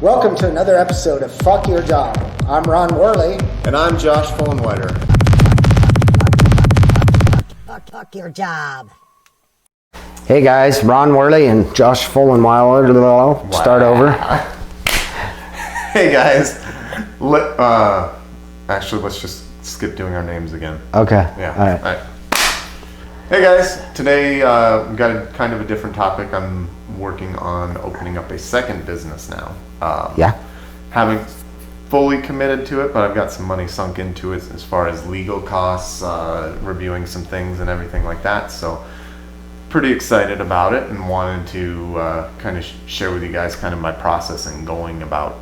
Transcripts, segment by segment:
Welcome to another episode of Fuck Your Job. I'm Ron Worley. And I'm Josh Fullenweider. Fuck your job. Hey guys, Ron Worley and Josh Fullenweider. Start over. Hey guys. Actually, let's just skip doing our names again. Okay. Yeah. All right. Hey guys. Today we've got a kind of a different topic. I'm working on opening up a second business now. Haven't fully committed to it, but I've got some money sunk into it as far as legal costs, reviewing some things and everything like that. So pretty excited about it and wanted to kind of share with you guys kind of my process and going about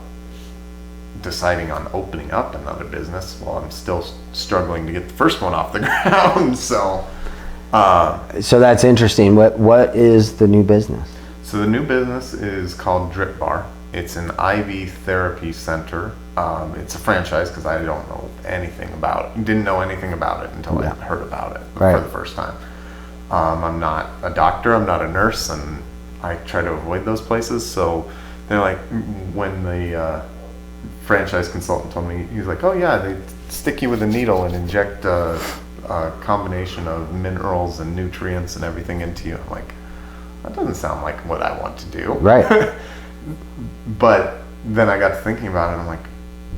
deciding on opening up another business while I'm still struggling to get the first one off the ground. So that's interesting. What is the new business? So the new business is called Drip Bar. It's an IV therapy center. It's a franchise because I don't know anything about it. Didn't know anything about it until I heard about it for the first time. I'm not a doctor. I'm not a nurse, and I try to avoid those places. So they're like, when the franchise consultant told me, he's like, "Oh yeah, they stick you with a needle and inject a combination of minerals and nutrients and everything into you." I'm like, that doesn't sound like what I want to do. Right. But then I got to thinking about it, and I'm like,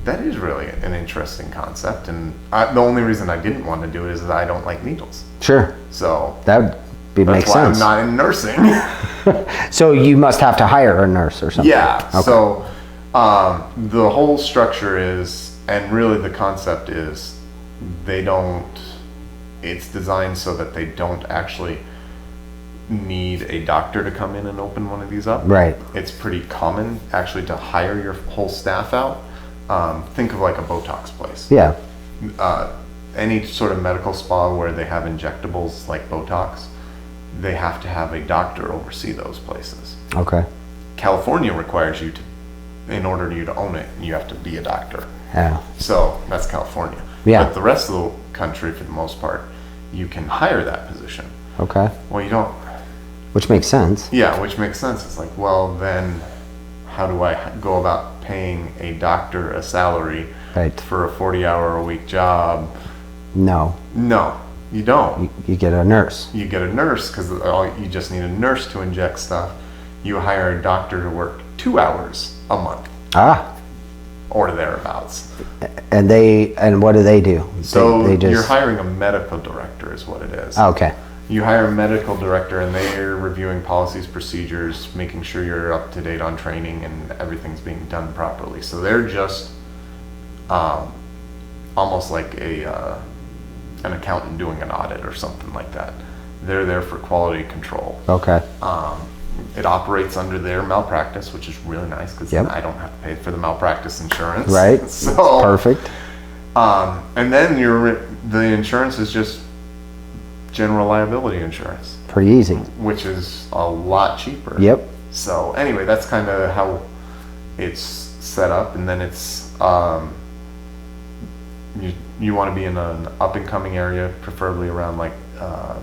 that is really an interesting concept. And the only reason I didn't want to do it is that I don't like needles. Sure. So that would make sense. That's why I'm not in nursing. So you must have to hire a nurse or something. Yeah. Okay. So the whole structure is, and really the concept is, it's designed so that they don't actually need a doctor to come in and open one of these up. Right. It's pretty common actually to hire your whole staff out. Think of like a Botox place. Yeah. Any sort of medical spa where they have injectables like Botox, they have to have a doctor oversee those places. Okay. California requires you to, in order for you to own it, you have to be a doctor. Yeah. So that's California. Yeah. But the rest of the country, for the most part, you can hire that position. Okay. Well, you don't. Which makes sense. Yeah, which makes sense. It's like, well, then how do I go about paying a doctor a salary for a 40-hour-a-week job? No, you don't. You get a nurse. You get a nurse because you just need a nurse to inject stuff. You hire a doctor to work 2 hours a month. Or thereabouts. And what do they do? So they just... you're hiring a medical director is what it is. Okay. You hire a medical director and they're reviewing policies, procedures, making sure you're up to date on training and everything's being done properly. So they're just almost like an accountant doing an audit or something like that. They're there for quality control. Okay. It operates under their malpractice, which is really nice because then I don't have to pay for the malpractice insurance. Right. So perfect. And then the insurance is just general liability insurance. Pretty easy. Which is a lot cheaper. Yep. So anyway, that's kind of how it's set up, and then it's you want to be in an up and coming area, preferably around like a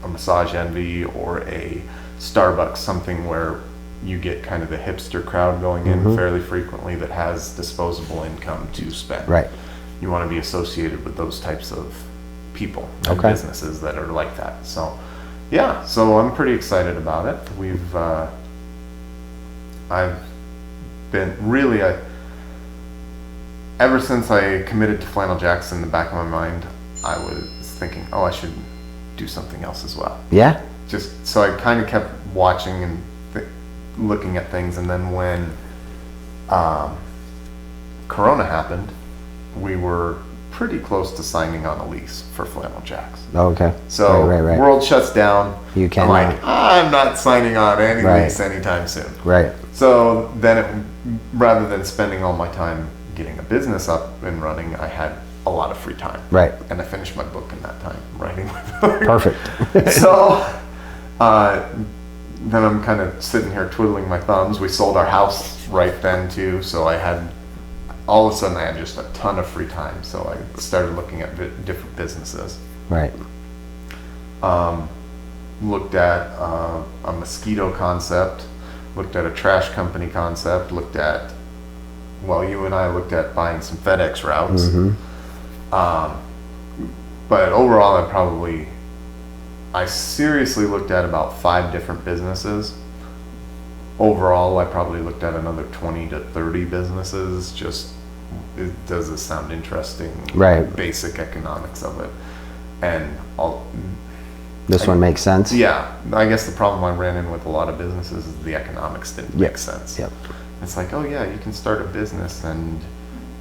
Massage Envy or a Starbucks, something where you get kind of the hipster crowd going in fairly frequently that has disposable income to spend. Right. You want to be associated with those types of people and businesses that are like that. So yeah, so I'm pretty excited about it. I've been really ever since I committed to flannel jacks, in the back of my mind I was thinking, I should do something else as well. Yeah. Just so I kind of kept watching and looking at things, and then when Corona happened, we were pretty close to signing on a lease for flannel jacks. Okay. So right. World shuts down. You can't. I'm like, I'm not signing on any lease anytime soon. Right. So then, rather than spending all my time getting a business up and running, I had a lot of free time. Right. And I finished my book in that time, writing my book. Perfect. So then I'm kind of sitting here twiddling my thumbs. We sold our house right then too, so all of a sudden I had just a ton of free time. So I started looking at different businesses. Right. Looked at a mosquito concept, looked at a trash company concept, you and I looked at buying some FedEx routes. But overall, I seriously looked at about 5 different businesses. Overall, I probably looked at another 20 to 30 businesses. Does this sound interesting? Right. Basic economics of it. And This one makes sense. yeah, I guess the problem I ran in with a lot of businesses is the economics didn't make sense. Yep. It's like, oh yeah, you can start a business and,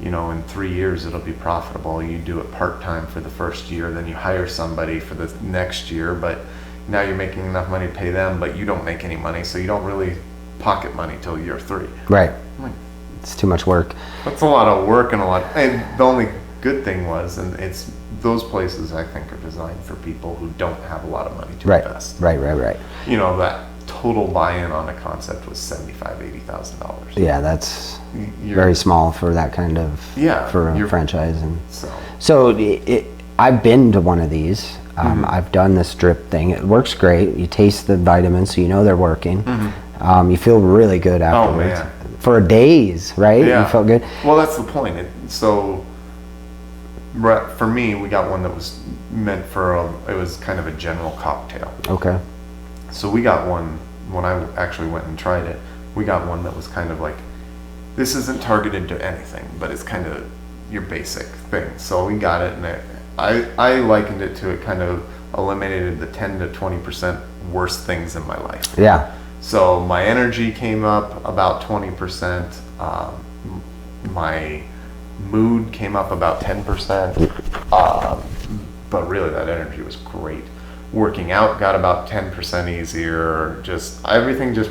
in 3 years it'll be profitable. You do it part-time for the first year, then you hire somebody for the next year, but now you're making enough money to pay them, but you don't make any money, so you don't really pocket money till year 3. Right. I'm like, It's too much work. that's a lot of work and the only good thing was, and it's those places I think are designed for people who don't have a lot of money to Right. invest. Right. That total buy-in on a concept was $75,000-$80,000. Yeah, that's You're- very small for that kind of for a you're- franchise. And So I've been to one of these. I've done this drip thing. It works great. You taste the vitamins, so you know they're working. You feel really good afterwards. man. For days, right? Yeah. You felt good. Well, that's the point. For me, we got one that was meant it was kind of a general cocktail. Okay. So we got one, when I actually went and tried it, we got one that was kind of like, this isn't targeted to anything, but it's kind of your basic thing. So we got it, and I likened it to, it kind of eliminated the 10 to 20% worst things in my life. Yeah. So my energy came up about 20%. My mood came up about 10%. But really, that energy was great. Working out got about 10% easier. Everything just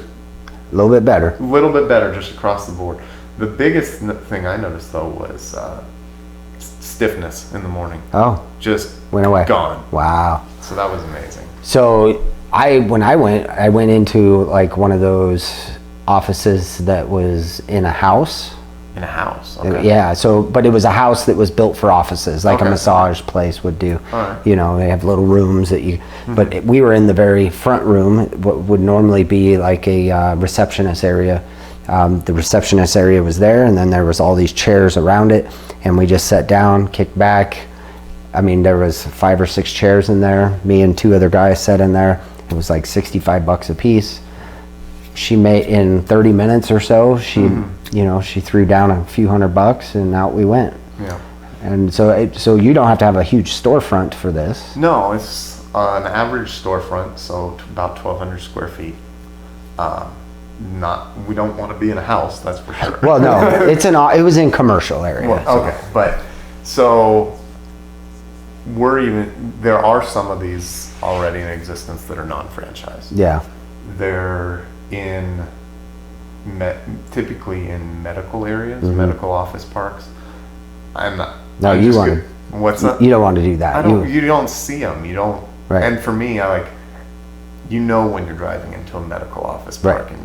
A little bit better. a little bit better just across the board. The biggest thing I noticed though was stiffness in the morning. Oh, Just went away. gone. Wow. So that was amazing. So when I went into like one of those offices that was in a house. In a house. Okay. Yeah. But it was a house that was built for offices, like a Okay. massage place would do. All right. They have little rooms that you. But we were in the very front room, what would normally be like a receptionist area. The receptionist area was there, and then there was all these chairs around it, and we just sat down, kicked back. I mean, there was 5 or 6 chairs in there. Me and 2 other guys sat in there. It was like $65 a piece. She made in 30 minutes or so. She threw down a few $100, and out we went. Yeah. And so you don't have to have a huge storefront for this. No, it's an average storefront, so about 1,200 square feet. We don't want to be in a house, that's for sure. Well, no, it was in commercial area. Okay, but so there are some of these already in existence that are non-franchise. Yeah. They're typically in medical areas, medical office parks. No, you want to. What's that? You don't want to do that. You don't see them. You don't. Right. And for me, when you're driving into a medical office Right. park, and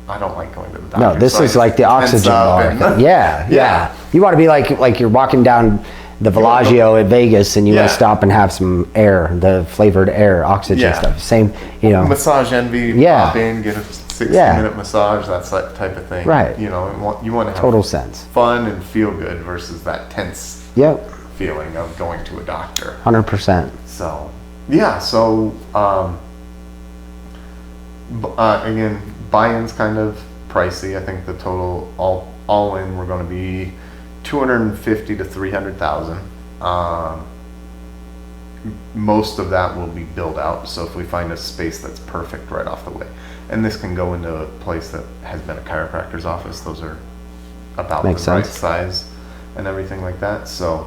I don't like going to the doctor. No, this is like the oxygen bar. Yeah. You want to be like you're walking down the Bellagio at Vegas, and you want Yeah. to stop and have some air, the flavored air, oxygen Yeah. stuff. Same, Massage envy. Yeah. Pop in, get a 60-minute massage. That's that type of thing. Right. You want to have Total sense. fun and feel good versus that tense Yep. feeling of going to a doctor. 100%. So, yeah, again, buy-in's kind of pricey. I think the total all in, we're going to be $250,000 to $300,000. Most of that will be built out. So if we find a space that's perfect right off the way, and this can go into a place that has been a chiropractor's office, those are about Makes the right sense. size and everything like that. So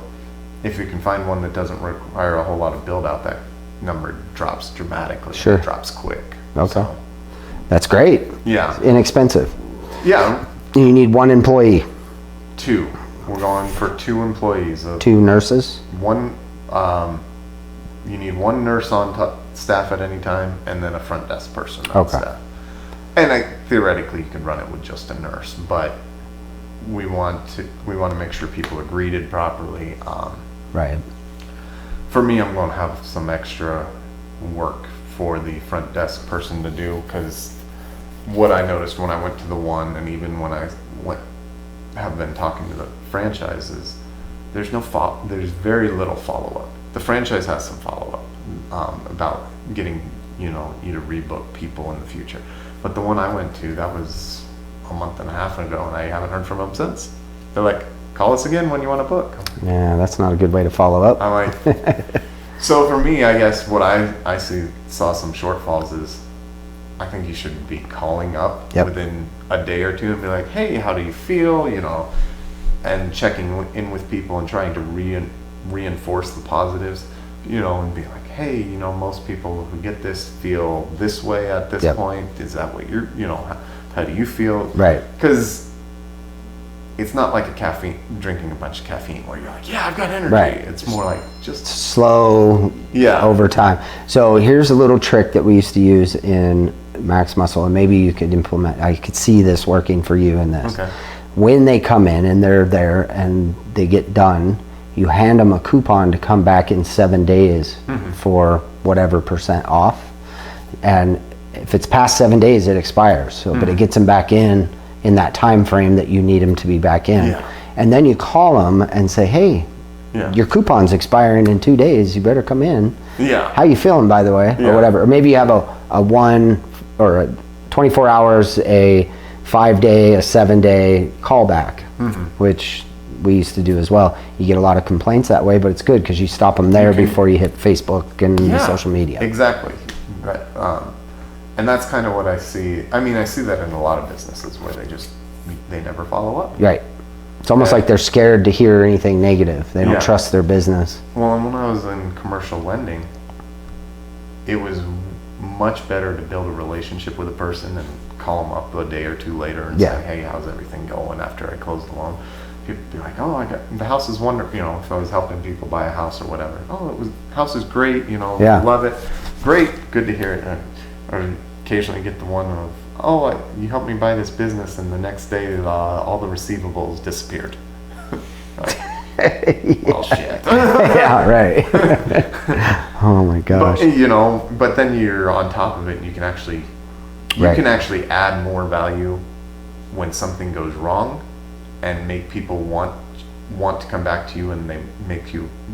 if you can find one that doesn't require a whole lot of build out, that number drops dramatically. Sure. It drops quick. Okay. So, That's great. yeah. Inexpensive. Yeah. You need 1 employee, 2. We're going for 2 employees. 2 nurses. One, you need 1 nurse on staff at any time, and then a front desk person on Okay. staff. And theoretically, you can run it with just a nurse, but we want to make sure people are greeted properly. Right. For me, I'm going to have some extra work for the front desk person to do, because what I noticed when I went to the one, and even when I have been talking to the franchises, there's very little follow-up. The franchise has some follow-up about getting, you to rebook people in the future. But the one I went to, that was a month and a half ago, and I haven't heard from them since. They're like, call us again when you want to book. Yeah, that's not a good way to follow up. I'm like, so for me, I guess what I saw some shortfalls is, I think you should be calling up Yep. within a day or two and be like, hey, how do you feel? And checking in with people and trying to reinforce the positives, and be like, hey, most people who get this feel this way at this Yep. point. Is that what you're, how do you feel? Right. Because it's not like drinking a bunch of caffeine where you're like, yeah, I've got energy. Right. It's more like just, Slow over time. So here's a little trick that we used to use in Max Muscle, and maybe you could implement. I could see this working for you in this. okay. When they come in and they're there and they get done, you hand them a coupon to come back in 7 days for whatever % off. And if it's past 7 days, it expires. So, but it gets them back in that time frame that you need them to be back in. Yeah. And then you call them and say, hey, Yeah. your coupon's expiring in 2 days. You better come in. Yeah. How you feeling, by the way, Yeah. or whatever. Or maybe you have a 1 or a 24 hours, a 5 day, a 7 day callback, which we used to do as well. You get a lot of complaints that way, but it's good because you stop them there before you hit Facebook and the social media. Exactly. Right. And that's kind of what I see. I mean, I see that in a lot of businesses where they never follow up. Right. It's almost like they're scared to hear anything negative. They don't Yeah. trust their business. Well, and when I was in commercial lending, it was much better to build a relationship with a person and call them up a day or two later and Yeah. say, hey, how's everything going after I closed the loan? People would be like, oh, the house is wonderful. If I was helping people buy a house or whatever. Oh, house is great. Yeah. Love it. Great. Good to hear it. Or occasionally get the one of, oh, you helped me buy this business, and the next day all the receivables disappeared. Like, well, shit. Yeah, right. Oh my gosh. But then you're on top of it, and you can actually Right. add more value when something goes wrong, and make people want to come back to you, and they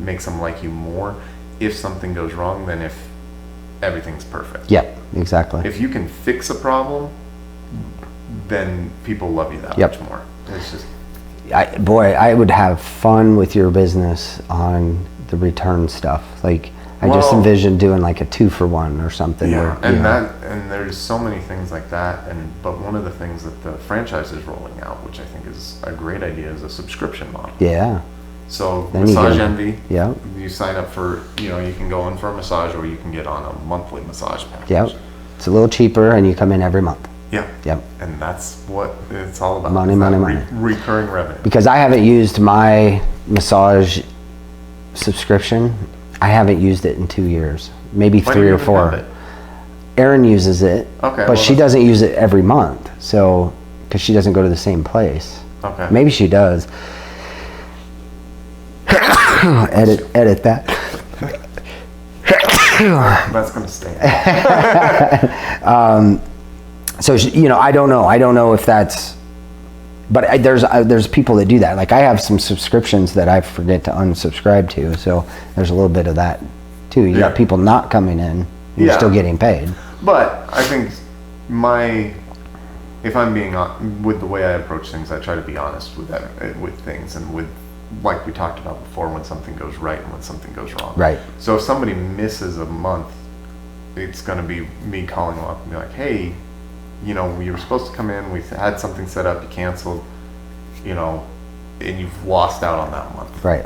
makes them like you more if something goes wrong than if everything's perfect. Yep, exactly. If you can fix a problem, then people love you that Yep. much more. It's just, I would have fun with your business on the return stuff. Like, I just Well- envision doing like a 2-for-1 or something. yeah, where, and you know, and there's so many things like that. But one of the things that the franchise is rolling out, which I think is a great idea, is a subscription model. Yeah, So Then you Massage get- Envy, yeah, you sign up for, you can go in for a massage, or you can get on a monthly massage package. yep. It's a little cheaper and you come in every month. Yeah. Yep. And that's what it's all about. Money, It's that money, money. Recurring revenue. Because I haven't used my massage subscription. I haven't used it in 2 years, maybe Why 3 do you or even 4. have it? Erin uses it, Okay, but well, she that's- doesn't use it every month. So, because she doesn't go to the same place. Okay. Maybe she does. edit that. That's gonna stay. So I don't know. I don't know if that's. But there's people that do that. Like, I have some subscriptions that I forget to unsubscribe to. So there's a little bit of that too. You got Yeah. people not coming in. And You're Yeah. still getting paid. But I think if I'm being with the way I approach things, I try to be honest with things, and with, like we talked about before, when something goes right and when something goes wrong. Right. So if somebody misses a month, it's going to be me calling them up and be like, hey, you were supposed to come in, we had something set up, you canceled, and you've lost out on that month. Right.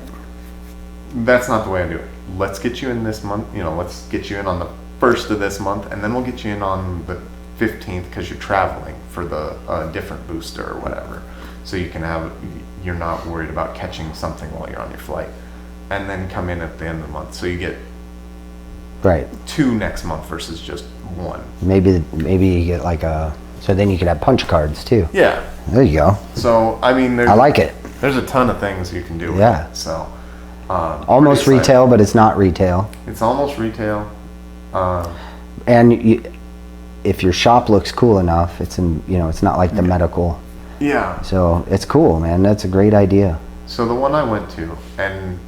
That's not the way I do it. Let's get you in this month, let's get you in on the 1st of this month, and then we'll get you in on the 15th because you're traveling for the different booster or whatever. So you're not worried about catching something while you're on your flight. And then come in at the end of the month. So you get Right. 2 next month versus just 1. Maybe you get like so then you could have punch cards too. Yeah. There you go. So, I mean, I like it. There's a ton of things you can do with Yeah. it. So, Almost pretty excited. retail, but it's not retail. It's almost retail. And if your shop looks cool enough, it's it's not like the medical. Yeah. So it's cool, man. That's a great idea. So the one I went to, and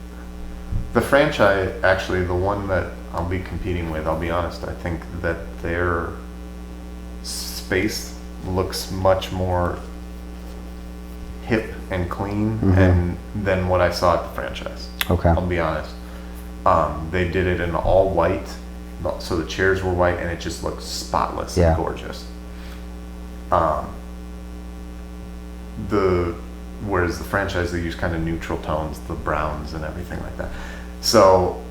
the franchise, actually the one that I'll be competing with, I'll be honest, I think that their space looks much more hip and clean and than what I saw at the franchise. Okay. I'll be honest. They did it in all white, so the chairs were white, and it just looked spotless Yeah. and gorgeous. Whereas the franchise, they use kind of neutral tones, the browns and everything like that. So,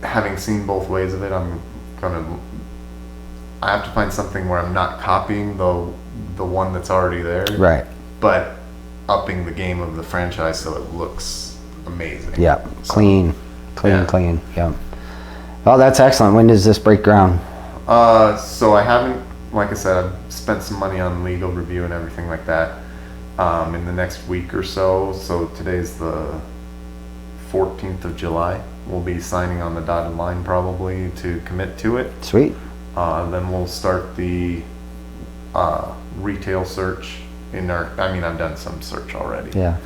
having seen both ways of it, I have to find something where I'm not copying the one that's already there, Right. but upping the game of the franchise so it looks amazing. Yeah. So, Clean. Yeah. Yeah. Oh, that's excellent. When does this break ground? So I haven't, like I said, I've spent some money on legal review and everything like that. In the next week or so. So today's the 14th of July. We'll be signing on the dotted line probably to commit to it. Sweet. Then we'll start the retail search I've done some search already. Yeah.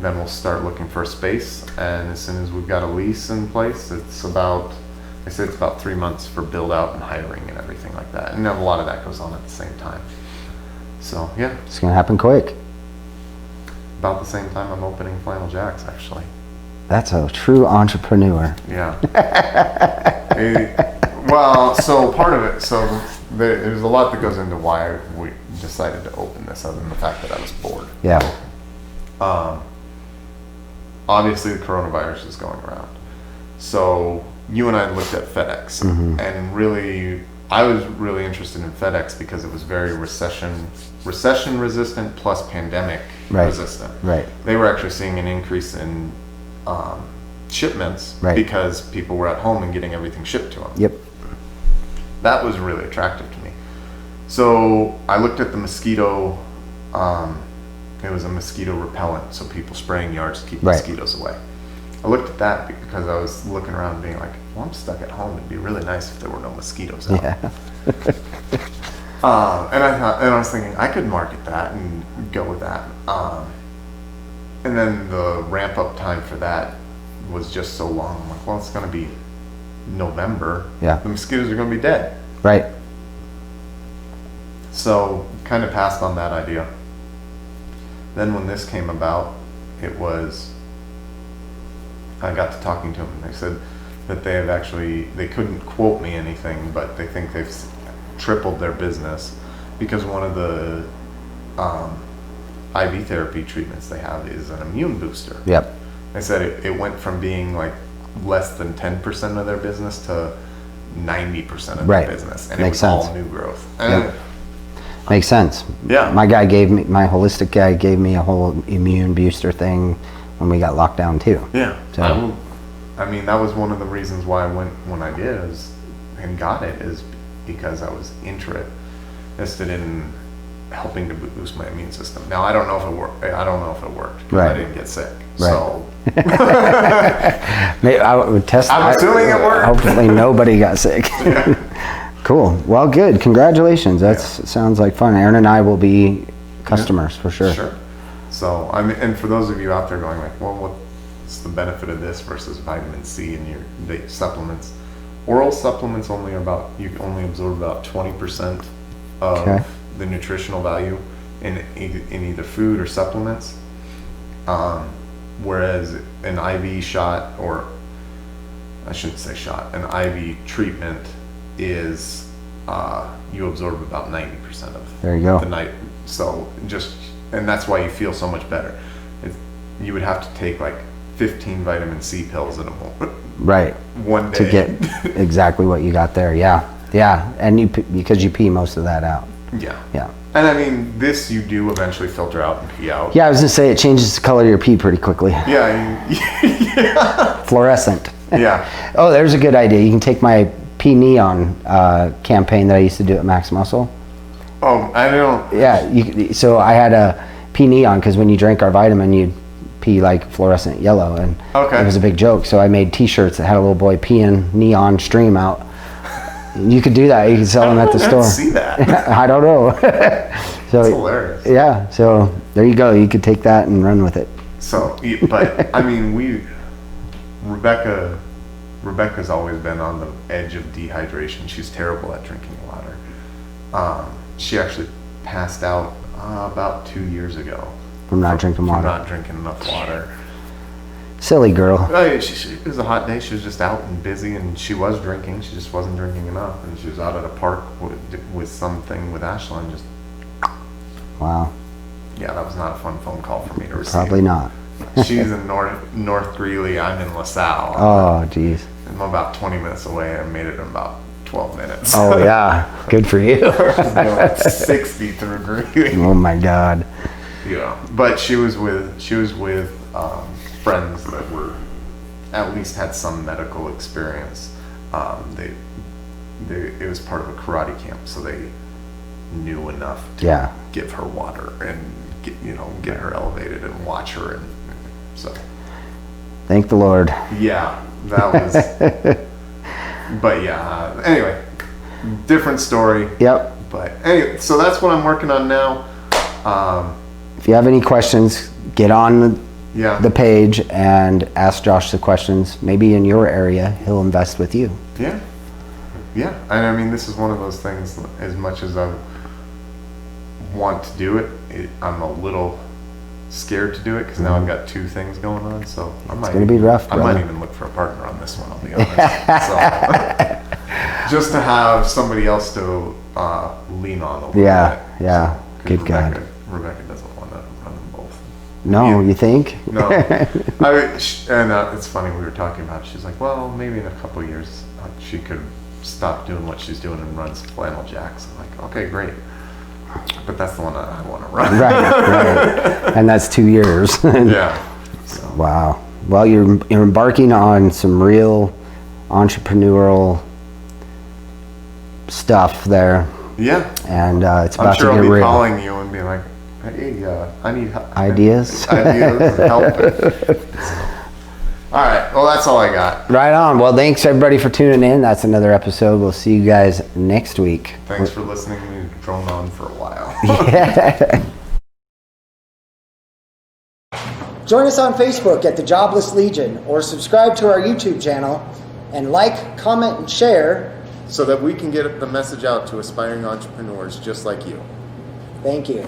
Then we'll start looking for a space, and as soon as we've got a lease in place, it's about 3 months for build out and hiring and everything like that. And a lot of that goes on at the same time. So yeah, It's going to happen quick. about the same time I'm opening Flannel Jacks, actually. That's a true entrepreneur. Yeah. Well, so part of it, so there's a lot that goes into why we decided to open this, other than the fact that I was bored. Yeah. Obviously the coronavirus is going around. So you and I looked at FedEx, and really, I was really interested in FedEx because it was very recession resistant plus pandemic Right. resistant. Right. They were actually seeing an increase in shipments Right. because people were at home and getting everything shipped to them. Yep. That was really attractive to me. So I looked at the mosquito, it was a mosquito repellent, so people spraying yards to keep Right. mosquitoes away. I looked at that because I was looking around being like, well, I'm stuck at home. It'd be really nice if there were no mosquitoes out. Yeah. And I was thinking I could market that and go with that. And then the ramp up time for that was just so long. I'm like, well, it's going to be November. Yeah. The mosquitoes are going to be dead. Right. So kind of passed on that idea. Then when this came about, I got to talking to them, and they said that they couldn't quote me anything, but they think they've tripled their business because one of the IV therapy treatments they have is an immune booster. Yep. They said it went from being like less than 10% of their business to 90% of Right. their business, and Makes it was sense. all new growth. Yep. Makes sense. Yeah. My holistic guy gave me a whole immune booster thing when we got locked down too. Yeah. So- I mean, that was one of the reasons why I went when I did and got it is because I was interested in helping to boost my immune system. Now, I don't know if it worked. I don't know if it worked because I Right. didn't get sick. Right. So Maybe I would test. I'm assuming it worked. Hopefully nobody got sick. Cool. Well, good. Congratulations. Sounds like fun. Aaron and I will be customers for sure. Sure. So and for those of you out there going like, well, what's the benefit of this versus vitamin C in the supplements? Oral supplements you only absorb about 20% of Okay. the nutritional value in either food or supplements. Whereas an IV shot, or I shouldn't say shot, an IV treatment is you absorb about 90% of There you go. the night. So and that's why you feel so much better. You would have to take like 15 vitamin C pills in Right. one day To get exactly what you got there. Yeah. Yeah. And because you pee most of that out. Yeah. Yeah. And I mean, this you do eventually filter out and pee out. Yeah. I was gonna say it changes the color of your pee pretty quickly. Yeah. Fluorescent. Yeah. Oh, there's a good idea. You can take my Pee Neon campaign that I used to do at Max Muscle. Oh, I don't. Yeah, so I had a pee neon because when you drank our vitamin, you'd pee like fluorescent yellow, and Okay. it was a big joke. So I made T-shirts that had a little boy peeing neon stream out You could do that. You could sell them at the I store. see that. I don't know. So It's hilarious. yeah. So there you go. You could take that and run with it. So, but I mean, Rebecca's always been on the edge of dehydration. She's terrible at drinking water. She actually passed out about 2 years ago From not drinking from water. not drinking enough water. Silly girl. It was a hot day. She was just out and busy, and she was drinking. She just wasn't drinking enough. And she was out at a park with something with Ashlyn. Just Wow. yeah, that was not a fun phone call for me to receive. Probably not. She's in North Greeley. I'm in LaSalle. Oh, geez. I'm about 20 minutes away. I made it in about 12 minutes. Oh yeah. Good for you. Going 60 through Greeley. Oh my God. Yeah, but she was with friends that were at least had some medical experience. It was part of a karate camp, so they knew enough to Yeah. give her water and get her elevated and watch her, and so Thank the Lord. yeah, that was. But yeah, anyway, different story. Yep. But anyway, so that's what I'm working on now. If you have any questions, get on Yeah. the page and ask Josh the questions. Maybe in your area, he'll invest with you. Yeah. Yeah. And I mean, this is one of those things, as much as I want to do it, I'm a little scared to do it because now I've got two things going on. So I might, gonna be rough, I might brother. even look for a partner on this one, I'll be honest. So, just to have somebody else to lean on a little Yeah, bit. yeah. 'Cause Good God. Rebecca doesn't want to run them both. No, Yeah. you think? No, it's funny. We were talking about. She's like, well, maybe in a couple of years she could stop doing what she's doing and runs flannel jacks. I'm like, okay, great, but that's the one that I want to run. Right. And that's 2 years. Yeah. So, Wow. Well, you're embarking on some real entrepreneurial stuff there, yeah. and it's I'm about sure to I'll get be real. calling you and being like, hey, I need Ideas? ideas, help. All right. Well, that's all I got. Right on. Well, thanks everybody for tuning in. That's another episode. We'll see you guys next week. Thanks for listening. We drone on for a while. Join us on Facebook at The Jobless Legion or subscribe to our YouTube channel and like, comment, and share. So that we can get the message out to aspiring entrepreneurs just like you. Thank you.